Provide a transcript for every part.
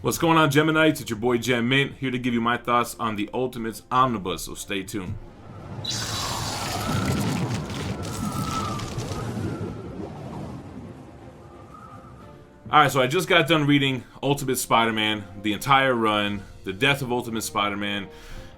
What's going on, Geminites? It's your boy Gem Mint, here to give you my thoughts on the Ultimates Omnibus, so stay tuned. Alright, so I just got done reading Ultimate Spider-Man, the entire run, the death of Ultimate Spider-Man,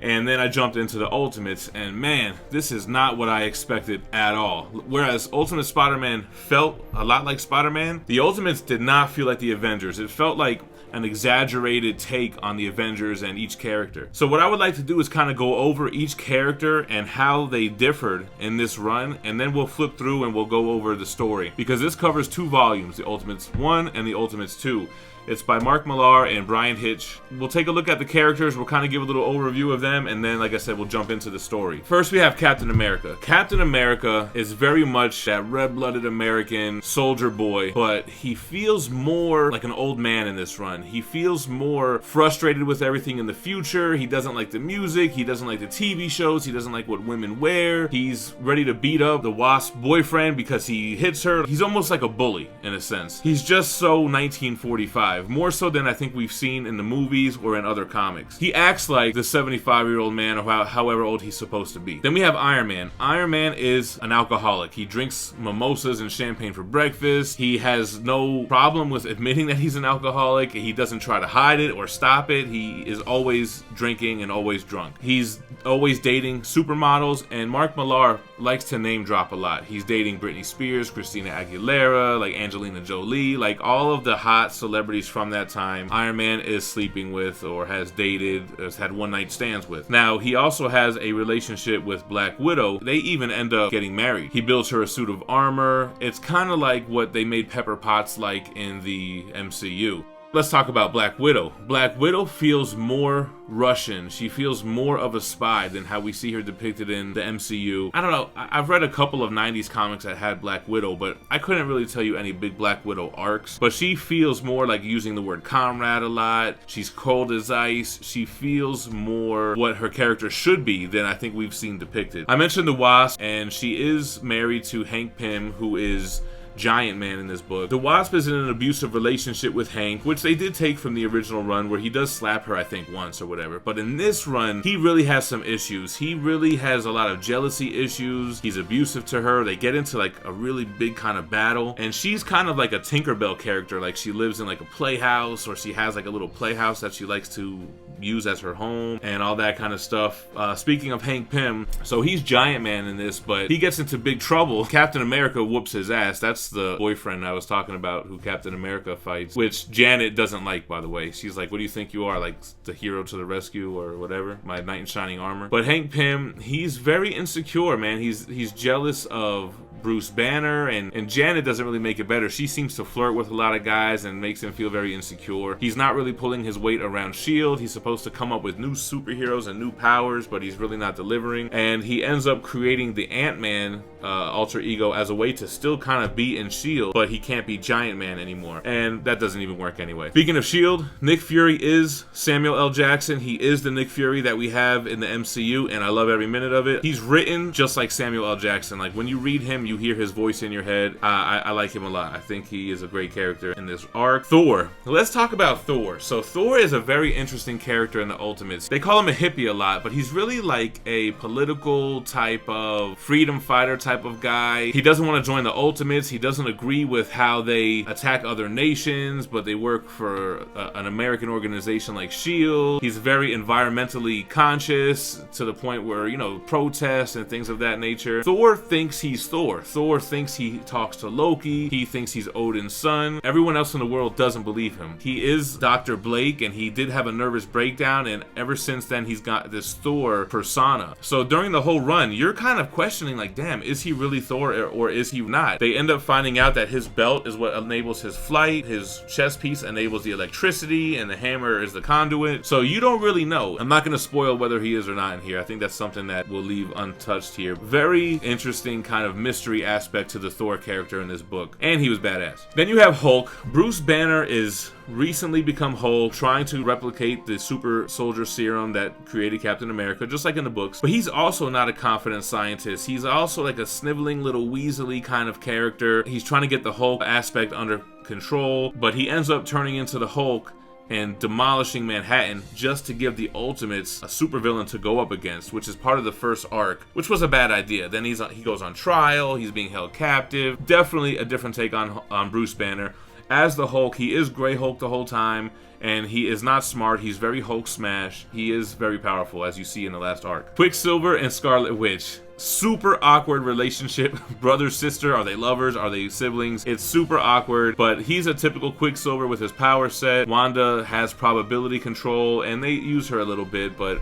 and then I jumped into the Ultimates, and man, this is not what I expected at all. Whereas Ultimate Spider-Man felt a lot like Spider-Man, the Ultimates did not feel like the Avengers. It felt like an exaggerated take on the Avengers and each character. So what I would like to do is kind of go over each character and how they differed in this run, and then we'll flip through and we'll go over the story, because this covers two volumes, the Ultimates 1 and the Ultimates 2. It's by Mark Millar and Bryan Hatch. We'll take a look at the characters, we'll kind of give a little overview of them, and then, like I said, we'll jump into the story. First, we have Captain America. Captain America is very much that red-blooded American soldier boy, but he feels more like an old man in this run. He feels more frustrated with everything in the future. He doesn't like the music, he doesn't like the TV shows, he doesn't like what women wear. He's ready to beat up the Wasp's boyfriend because he hits her. He's almost like a bully, in a sense. He's just so 1945. More so than I think we've seen in the movies or in other comics. He acts like the 75-year-old man, or however old he's supposed to be. Then we have Iron Man. Iron Man is an alcoholic. He drinks mimosas and champagne for breakfast. He has no problem with admitting that he's an alcoholic. He doesn't try to hide it or stop it. He is always drinking and always drunk. He's always dating supermodels, and Mark Millar likes to name drop a lot. He's dating Britney Spears, Christina Aguilera, like Angelina Jolie, like all of the hot celebrities from that time Iron Man is sleeping with or has dated, has had one-night stands with. Now, he also has a relationship with Black Widow. They even end up getting married. He builds her a suit of armor. It's kind of like what they made Pepper Potts like in the MCU. Let's talk about Black Widow. Black Widow feels more Russian. She feels more of a spy than how we see her depicted in the MCU. I don't know. I've read a couple of 90s comics that had Black Widow, but I couldn't really tell you any big Black Widow arcs. But she feels more like using the word comrade a lot. She's cold as ice. She feels more what her character should be than I think we've seen depicted. I mentioned the Wasp, and she is married to Hank Pym, who is Giant Man in this book. The Wasp is in an abusive relationship with Hank, which they did take from the original run, where he does slap her, I think, once or whatever. But in this run, he really has some issues. He really has a lot of jealousy issues. He's abusive to her. They get into like a really big kind of battle, and she's kind of like a Tinkerbell character. Like, she lives in like a playhouse, or she has like a little playhouse that she likes to use as her home and all that kind of stuff. Speaking of Hank Pym, so he's Giant Man in this, but he gets into big trouble. Captain America whoops his ass. That's the boyfriend I was talking about who Captain America fights, which Janet doesn't like, by the way. She's like, what do you think you are, like the hero to the rescue or whatever, my knight in shining armor? But Hank Pym, he's very insecure, man. He's jealous of Bruce Banner, and Janet doesn't really make it better. She seems to flirt with a lot of guys and makes him feel very insecure. He's not really pulling his weight around S.H.I.E.L.D. He's supposed to come up with new superheroes and new powers, but he's really not delivering. And he ends up creating the Ant-Man alter ego as a way to still kind of be in S.H.I.E.L.D., but he can't be Giant Man anymore. And that doesn't even work anyway. Speaking of S.H.I.E.L.D., Nick Fury is Samuel L. Jackson. He is the Nick Fury that we have in the MCU, and I love every minute of it. He's written just like Samuel L. Jackson. Like, when you read him, you hear his voice in your head. I like him a lot. I think he is a great character in this arc. Thor. Let's talk about Thor. So Thor is a very interesting character in the Ultimates. They call him a hippie a lot, but he's really like a political type of freedom fighter type of guy. He doesn't want to join the Ultimates. He doesn't agree with how they attack other nations, but they work for an American organization like S.H.I.E.L.D. He's very environmentally conscious to the point where, you know, protests and things of that nature. Thor thinks he's Thor. Thor thinks he talks to Loki. He thinks he's Odin's son. Everyone else in the world doesn't believe him. He is Dr. Blake, and he did have a nervous breakdown, and ever since then he's got this Thor persona. So during the whole run, you're kind of questioning, like, damn, is he really Thor or is he not? They end up finding out that his belt is what enables his flight, his chest piece enables the electricity, and the hammer is the conduit. So you don't really know. I'm not going to spoil whether he is or not in here. I think that's something that we'll leave untouched here. Very interesting kind of mystery aspect to the Thor character in this book, and he was badass. Then you have Hulk. Bruce Banner is recently become Hulk, trying to replicate the super soldier serum that created Captain America, just like in the books. But he's also not a confident scientist. He's also like a sniveling little weaselly kind of character. He's trying to get the Hulk aspect under control, but he ends up turning into the Hulk and demolishing Manhattan just to give the Ultimates a supervillain to go up against, which is part of the first arc, which was a bad idea. Then he goes on trial, he's being held captive. Definitely a different take on Bruce Banner. As the Hulk, he is Grey Hulk the whole time, and he is not smart. He's very Hulk smash. He is very powerful, as you see in the last arc. Quicksilver and Scarlet Witch. Super awkward relationship. Brother, sister, are they lovers? Are they siblings? It's super awkward, but he's a typical Quicksilver with his power set. Wanda has probability control, and they use her a little bit, but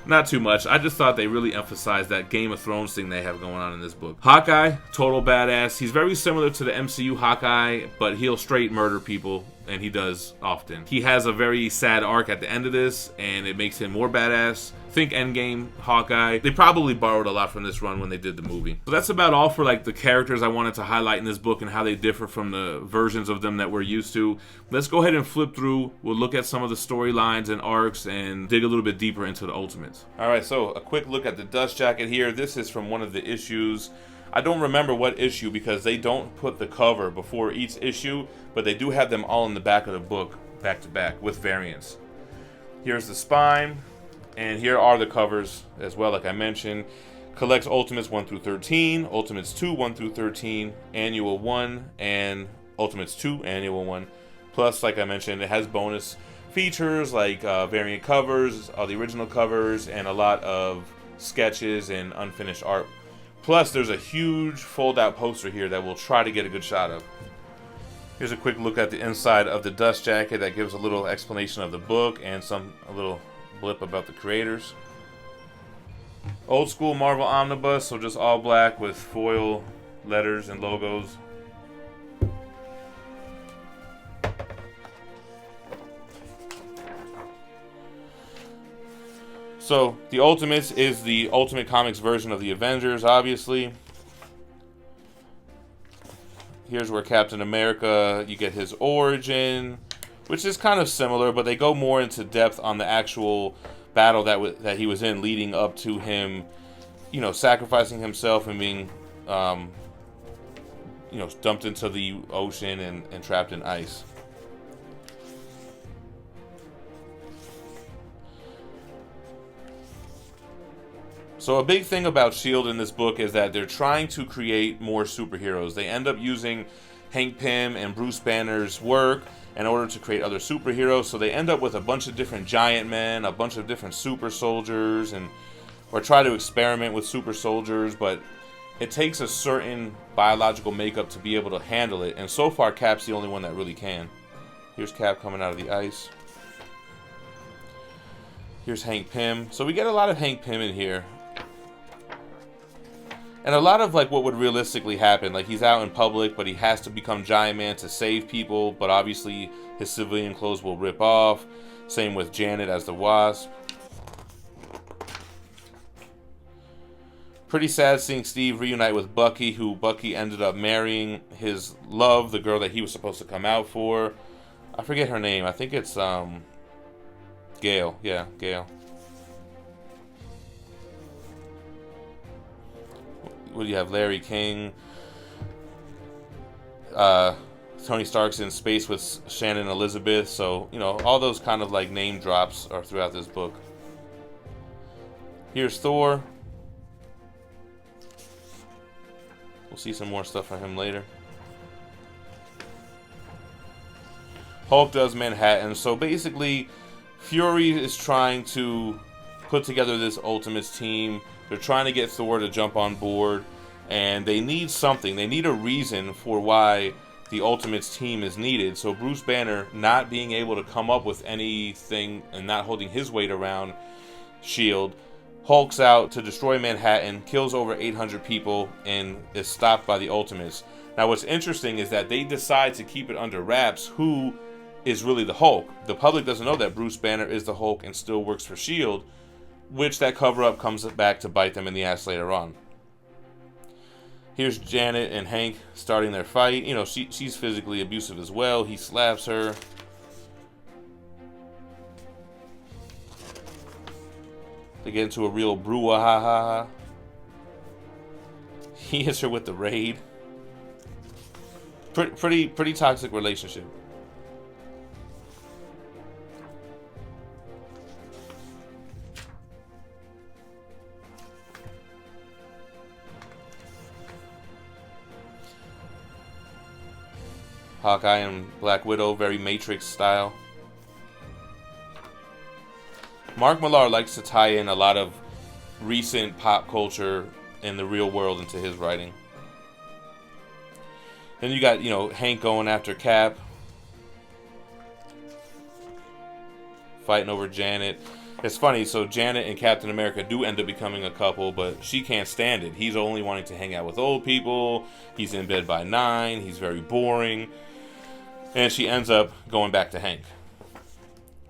not too much. I just thought they really emphasized that Game of Thrones thing they have going on in this book. Hawkeye, total badass. He's very similar to the MCU Hawkeye, but he'll straight murder people, and he does often. He has a very sad arc at the end of this, and it makes him more badass. Think Endgame Hawkeye. They probably borrowed a lot from this run when they did the movie. So that's about all for like the characters I wanted to highlight in this book and how they differ from the versions of them that we're used to. Let's go ahead and flip through. We'll look at some of the storylines and arcs and dig a little bit deeper into the Ultimates. Alright, so a quick look at the dust jacket here. This is from one of the issues. I don't remember what issue because they don't put the cover before each issue, but they do have them all in the back of the book, back to back, with variants. Here's the spine. And here are the covers as well, like I mentioned. Collects Ultimates 1 through 13, Ultimates 2 1 through 13, Annual 1, and Ultimates 2 Annual 1. Plus, like I mentioned, it has bonus features like variant covers, all the original covers, and a lot of sketches and unfinished art. Plus, there's a huge fold-out poster here that we'll try to get a good shot of. Here's a quick look at the inside of the dust jacket that gives a little explanation of the book and a little blip about the creators. Old school Marvel Omnibus, so just all black with foil letters and logos. So the Ultimates is the Ultimate Comics version of the Avengers, obviously. Here's where Captain America, you get his origin, which is kind of similar, but they go more into depth on the actual battle that he was in, leading up to him, sacrificing himself and being, dumped into the ocean and trapped in ice. So a big thing about S.H.I.E.L.D. in this book is that they're trying to create more superheroes. They end up using Hank Pym and Bruce Banner's work in order to create other superheroes, so they end up with a bunch of different giant men, a bunch of different super soldiers, or try to experiment with super soldiers, but it takes a certain biological makeup to be able to handle it, and so far Cap's the only one that really can. Here's Cap coming out of the ice. Here's Hank Pym. So we get a lot of Hank Pym in here. And a lot of like what would realistically happen. Like he's out in public, but he has to become Giant Man to save people. But obviously his civilian clothes will rip off. Same with Janet as the Wasp. Pretty sad seeing Steve reunite with Bucky, who Bucky ended up marrying his love, the girl that he was supposed to come out for. I forget her name. I think it's Gale. Yeah, Gale. What do you have? Larry King. Tony Stark's in space with Shannon Elizabeth. So, all those kind of like name drops are throughout this book. Here's Thor. We'll see some more stuff from him later. Hulk does Manhattan. So basically, Fury is trying to put together this Ultimates team. They're trying to get Thor to jump on board, and they need something. They need a reason for why the Ultimates team is needed. So Bruce Banner, not being able to come up with anything and not holding his weight around S.H.I.E.L.D., hulks out to destroy Manhattan, kills over 800 people, and is stopped by the Ultimates. Now what's interesting is that they decide to keep it under wraps who is really the Hulk. The public doesn't know that Bruce Banner is the Hulk and still works for S.H.I.E.L.D., which that cover-up comes back to bite them in the ass later on. Here's Janet and Hank starting their fight. She's physically abusive as well. He slaps her. They get into a real brouhaha. He hits her with the raid. Pretty toxic relationship. Hawkeye and Black Widow, very Matrix style. Mark Millar likes to tie in a lot of recent pop culture and the real world into his writing. Then you got, Hank going after Cap. Fighting over Janet. It's funny, so Janet and Captain America do end up becoming a couple, but she can't stand it. He's only wanting to hang out with old people. He's in bed by 9. He's very boring. And she ends up going back to Hank.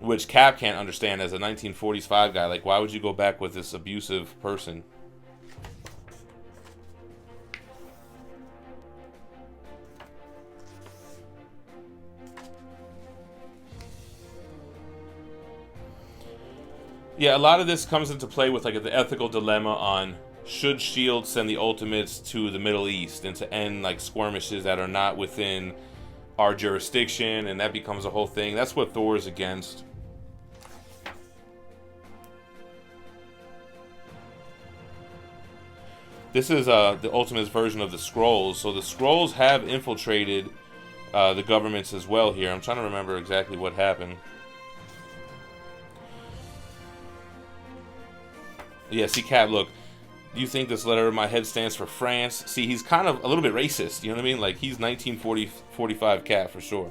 Which Cap can't understand as a 1945 guy. Like, why would you go back with this abusive person? Yeah, a lot of this comes into play with like the ethical dilemma on should S.H.I.E.L.D. send the Ultimates to the Middle East and to end like skirmishes that are not within our jurisdiction, and that becomes a whole thing. That's what Thor is against. This is the Ultimates version of the Skrulls. So the Skrulls have infiltrated the governments as well here. I'm trying to remember exactly what happened. Yeah, see, Cap, look. Do you think this letter in my head stands for France? See, he's kind of a little bit racist. You know what I mean? Like, he's 1945 Cap for sure.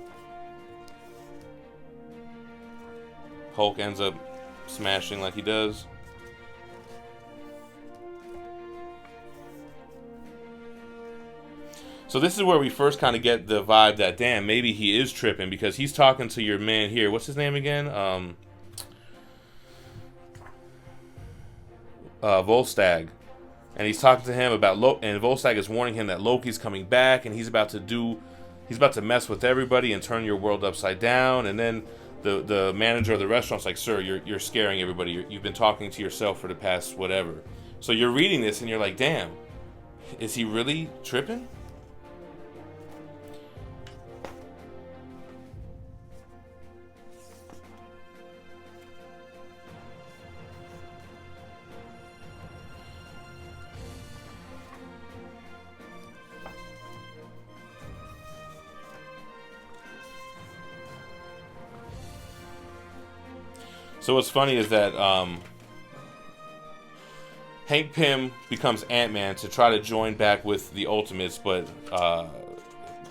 Hulk ends up smashing like he does. So this is where we first kind of get the vibe that, damn, maybe he is tripping, because he's talking to your man here. What's his name again? Volstagg, and he's talking to him about and Volstagg is warning him that Loki's coming back, and he's about to mess with everybody and turn your world upside down. And then the manager of the restaurant's like, sir, you're scaring everybody. You've been talking to yourself for the past whatever. So you're reading this and you're like, damn, is he really tripping? So what's funny is that Hank Pym becomes Ant-Man to try to join back with the Ultimates, but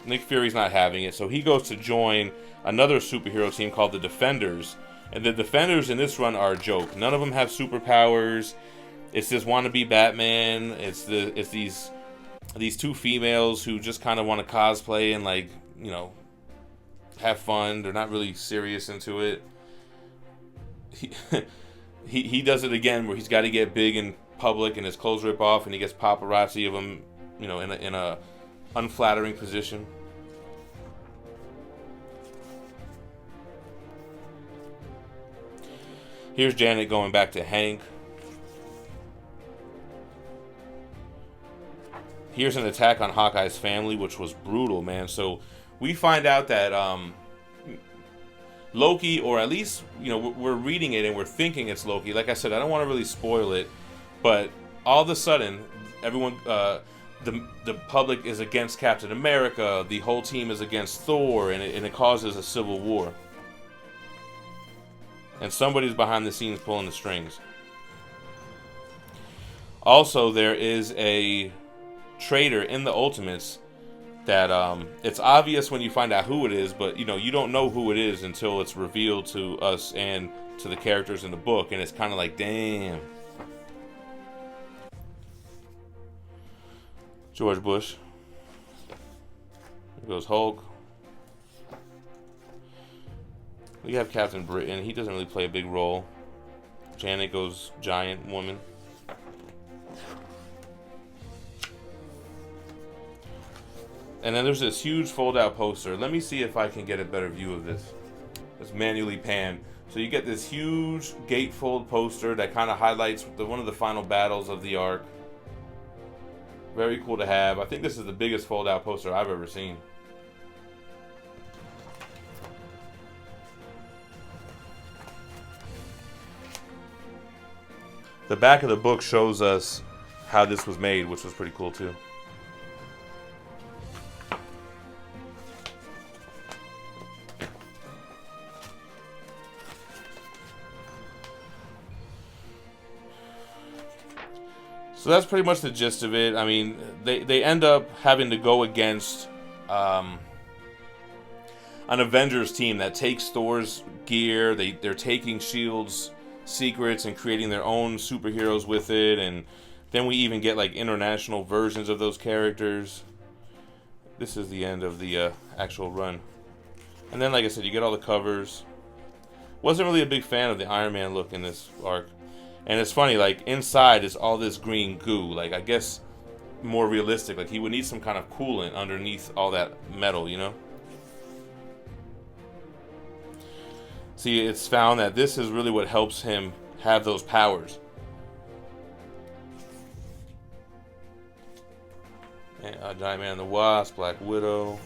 Nick Fury's not having it. So he goes to join another superhero team called the Defenders. And the Defenders in this run are a joke. None of them have superpowers. It's this wannabe Batman. It's these two females who just kind of want to cosplay and, like, have fun. They're not really serious into it. He does it again where he's got to get big in public and his clothes rip off, and he gets paparazzi of him, in a unflattering position. Here's Janet going back to Hank. Here's an attack on Hawkeye's family, which was brutal, man. So we find out that Loki, or at least, we're reading it and we're thinking it's Loki. Like I said, I don't want to really spoil it, but all of a sudden, everyone, the public is against Captain America. The whole team is against Thor, and it causes a civil war. And somebody's behind the scenes pulling the strings. Also, there is a traitor in the Ultimates that it's obvious when you find out who it is, but you don't know who it is until it's revealed to us and to the characters in the book, and it's kind of like, damn. George Bush. Here goes Hulk. We have Captain Britain. He doesn't really play a big role. Janet goes giant woman. And then there's this huge fold-out poster. Let me see if I can get a better view of this. Let's manually pan. So you get this huge gatefold poster that kind of highlights one of the final battles of the arc. Very cool to have. I think this is the biggest fold-out poster I've ever seen. The back of the book shows us how this was made, which was pretty cool too. So that's pretty much the gist of it. I mean, they end up having to go against an Avengers team that takes Thor's gear. They're taking S.H.I.E.L.D's secrets and creating their own superheroes with it. And then we even get like international versions of those characters. This is the end of the actual run. And then, like I said, you get all the covers. Wasn't really a big fan of the Iron Man look in this arc. And it's funny, like, inside is all this green goo. Like, I guess more realistic. Like, he would need some kind of coolant underneath all that metal, you know? See, it's found that this is really what helps him have those powers. And, Giant Man and the Wasp, Black Widow,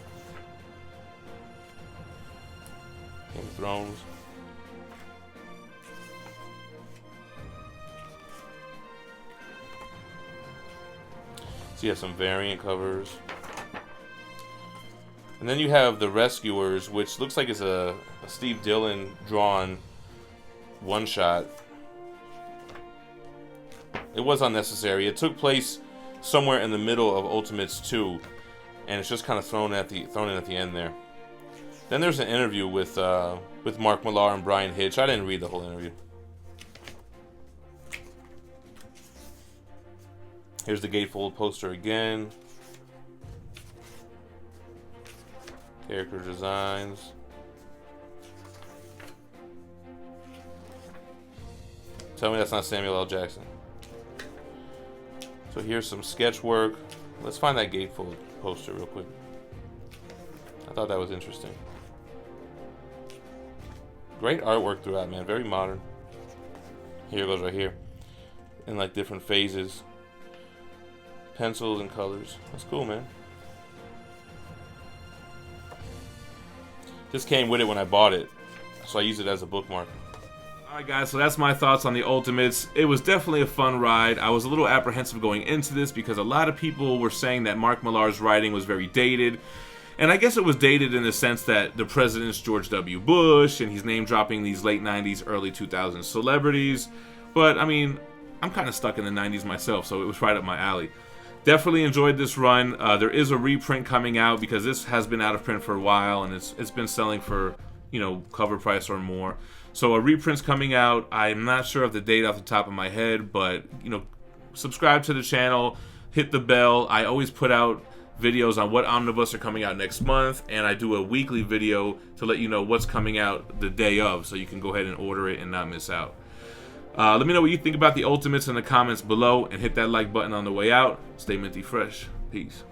Game of Thrones. So you have some variant covers. And then you have The Rescuers, which looks like it's a Steve Dillon drawn one-shot. It was unnecessary. It took place somewhere in the middle of Ultimates 2, and it's just kind of thrown in at the end there. Then there's an interview with Mark Millar and Bryan Hatch. I didn't read the whole interview. Here's the gatefold poster again. Character designs. Tell me that's not Samuel L. Jackson. So here's some sketch work. Let's find that gatefold poster real quick. I thought that was interesting. Great artwork throughout, man. Very modern. Here it goes right here. In like different phases. Pencils and colors. That's cool, man. This came with it when I bought it, so I use it as a bookmark. Alright guys, so that's my thoughts on the Ultimates. It was definitely a fun ride. I was a little apprehensive going into this because a lot of people were saying that Mark Millar's writing was very dated. And I guess it was dated in the sense that the president's George W. Bush, and he's name-dropping these late 90s, early 2000s celebrities. But, I mean, I'm kind of stuck in the 90s myself, so it was right up my alley. Definitely enjoyed this run. There is a reprint coming out because this has been out of print for a while, and it's been selling for, you know, cover price or more. So a reprint's coming out. I'm not sure of the date off the top of my head, but, you know, subscribe to the channel, hit the bell. I always put out videos on what omnibus are coming out next month, and I do a weekly video to let you know what's coming out the day of, so you can go ahead and order it and not miss out. Let me know what you think about the Ultimates in the comments below, and hit that like button on the way out. Stay minty fresh. Peace.